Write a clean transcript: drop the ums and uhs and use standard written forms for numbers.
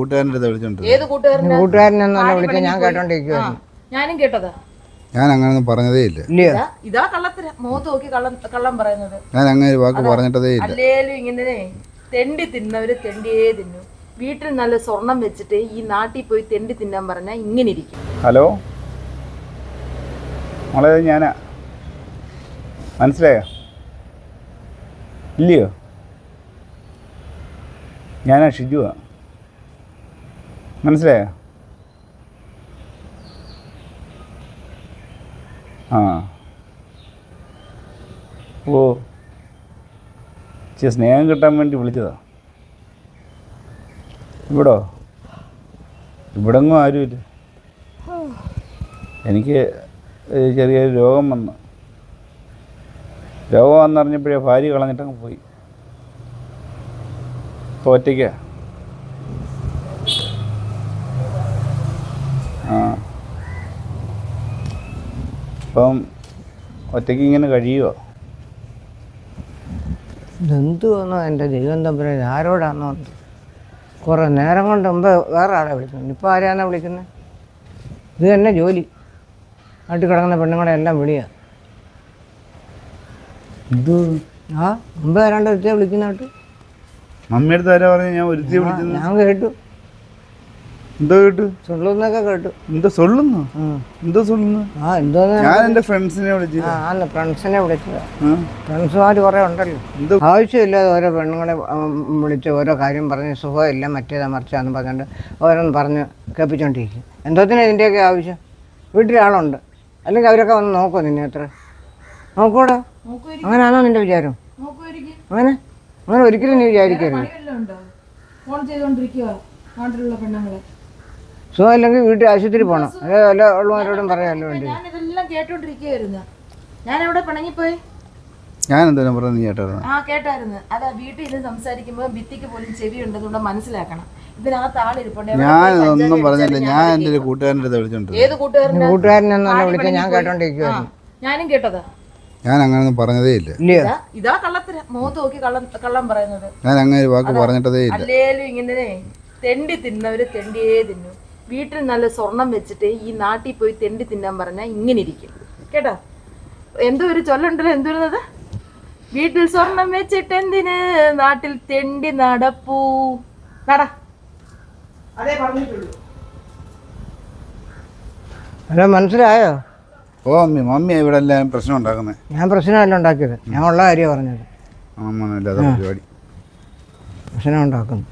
കൂട്ടുകാരൻ്റെ അടുത്ത് വിളിച്ചോണ്ട് ഏത് കൂട്ടുകാരനെ? കൂട്ടുകാരനെന്നല്ല വിളിച്ചത്, ഞാൻ കേട്ടോണ്ടിരിക്കുവായിരുന്നു. ഞാനും കേട്ടതാ. ഞാൻ അങ്ങനൊന്നും പറഞ്ഞതേ ഇല്ല. ഇതാ കള്ളത്തിന് മുഖത്ത് നോക്കി കള്ളം പറയുന്നത്. ഞാൻ അങ്ങനെ വാക്ക് പറഞ്ഞിട്ടതേ ഇല്ല. അല്ലേലും ഇങ്ങനെ തെണ്ടി തിന്നവര് തെണ്ടിയേ തിന്നു. വീട്ടിൽ നല്ല സ്വർണം വെച്ചിട്ട് ഈ നാട്ടിൽ പോയി തെണ്ടി തിന്നാൻ പറഞ്ഞാൽ ഇങ്ങനെ ഇരിക്കും. ഹലോ മോളെ, ഞാനാ. മനസ്സിലായോ? ഇല്ലയോ? ഞാനാ ഷിജുവാ. മനസ്സിലായോ? ആ ഓ, ഇച്ചിരി സ്നേഹം കിട്ടാൻ വേണ്ടി വിളിച്ചതാ. ഇവിടെങ്ങും ആരുമില്ല. എനിക്ക് ചെറിയൊരു രോഗം വന്നു. രോഗം വന്നറിഞ്ഞപ്പോഴേ ഭാര്യ കളഞ്ഞിട്ടങ്ങ് പോയി. ഇപ്പോൾ ഒറ്റയ്ക്കാ. ആ, ഇപ്പം ഒറ്റയ്ക്ക് ഇങ്ങനെ കഴിയുമോ? ഇതെന്തുവാന്നോ എൻ്റെ ദൈവം തമ്പുരാൻ, ആരോടാന്നോ? കുറേ നേരം കൊണ്ട് മുമ്പ് വേറെ ആളെ വിളിക്കുന്നു, ഇപ്പോൾ ആരെയാണോ വിളിക്കുന്നത്? ഇത് തന്നെ ജോലി. നാട്ടിൽ കിടക്കുന്ന പെണ്ണുങ്ങളെ എല്ലാം വിളിയാ. ഇത് ആ മുമ്പ് ആരാണ്ട് ഒരുത്തിയെ വിളിക്കുന്നതായിട്ട് മമ്മിയെടുത്ത് ആരാ പറഞ്ഞു? ഞാൻ ഒരുത്തിയെ വിളിച്ചത് ഞാൻ കേട്ടു. എന്തോ കേട്ടു? ചൊല്ലുന്നൊക്കെ കേട്ടു. എന്തോ സൊല്ലുന്നു? എന്തോ സൊല്ലുന്നു? ആ എന്തോന്ന്? ഞാൻ എൻ്റെ ഫ്രണ്ട്സിനെ വിളിച്ചു. ആ ഫ്രണ്ട്സിനെ വിളിച്ചതാ. ഫ്രണ്ട്സുമാർ കുറേ ഉണ്ടല്ലോ. ആവശ്യമില്ലാതെ ഓരോ പെണ്ണുങ്ങളെ വിളിച്ച് ഓരോ കാര്യം പറഞ്ഞ് സുഖമില്ല മറ്റേതാ മറിച്ചാന്ന് പറഞ്ഞുകൊണ്ട് ഓരോന്ന് പറഞ്ഞ് കേൾപ്പിച്ചോണ്ടിരിക്കും. എന്തോത്തിനാണ് ഇതിൻ്റെയൊക്കെ ആവശ്യം? വീട്ടിലാളുണ്ട്, അല്ലെങ്കിൽ അവരൊക്കെ വന്ന് നോക്കുമോ നിന്നെ? എത്ര നോക്കൂടാ? അങ്ങനെയാണോ നിൻ്റെ വിചാരം? അങ്ങനെ അങ്ങനെ ഒരിക്കലും നീ വിചാരിക്കരുത്. സുഖമില്ലെങ്കിൽ വീട്ടിൽ ആശുപത്രി പോകണം. അത് വല്ല ഉള്ളവരോടും പറയാമല്ലോ വേണ്ടി. ഞാനിതെല്ലാം കേട്ടോണ്ടിരിക്കുകയായിരുന്നു. ഞാൻ എവിടെ പിണങ്ങിപ്പോയി? ഞാൻ എന്തായാലും പറഞ്ഞു, നീ കേട്ടായിരുന്നു? ആ കേട്ടായിരുന്നു. അതാ വീട്ടിൽ ഇരുന്ന് സംസാരിക്കുമ്പോൾ ഭിത്തിക്ക് പോലും ചെവി ഉണ്ടെന്നുകൊണ്ട് മനസ്സിലാക്കണം. ഇതിനകത്ത് ആളിരിപ്പുണ്ട്. ഞാനതൊന്നും പറഞ്ഞില്ല. ഞാൻ എൻ്റെ ഒരു കൂട്ടുകാരൻ്റെ അടുത്ത് വിളിച്ചോണ്ട്. ഏത് കൂട്ടുകാരനെ? കൂട്ടുകാരനെന്നല്ല വിളിച്ചത്, ഞാൻ കേട്ടോണ്ടിരിക്കുവായിരുന്നു. ഞാനും കേട്ടതാ. ഞാൻ അങ്ങനൊന്നും പറഞ്ഞതേ ഇല്ല. ഇതാ കള്ളത്തിന് മുഖത്ത് നോക്കി കള്ളം പറയുന്നത്. ഞാൻ അങ്ങനെ വാക്ക് പറഞ്ഞിട്ടതേ ഇല്ല. അല്ലേലും ഇങ്ങനെ തെണ്ടി തിന്നവര് തെണ്ടിയേ തിന്നു. വീട്ടിൽ നല്ല സ്വർണം വെച്ചിട്ട് ഈ നാട്ടിൽ പോയി തെണ്ടി തിന്നാൻ പറഞ്ഞാൽ ഇങ്ങനെ ഇരിക്കും. കേട്ടോ? എന്തോ ഒരു ചൊല്ലുണ്ടല്ലോ, എന്തുവരുന്നത്? വീട്ടിൽ സ്വർണം വെച്ചിട്ട് എന്തിന് നാട്ടിൽ തെണ്ടി നടപ്പൂ. നട അതേ പറഞ്ഞിട്ടുള്ളൂ. ഹലോ, മനസ്സിലായോ? ഓ മമ്മി ഇവിടെ എല്ലാം പ്രശ്നം ഉണ്ടാക്കുന്നത്. ഞാൻ പ്രശ്നമല്ല ഉണ്ടാക്കിയത്, ഞാൻ ഉള്ള കാര്യമാണ് പറഞ്ഞത്. പരിപാടി പ്രശ്നം ഉണ്ടാക്കുന്നു.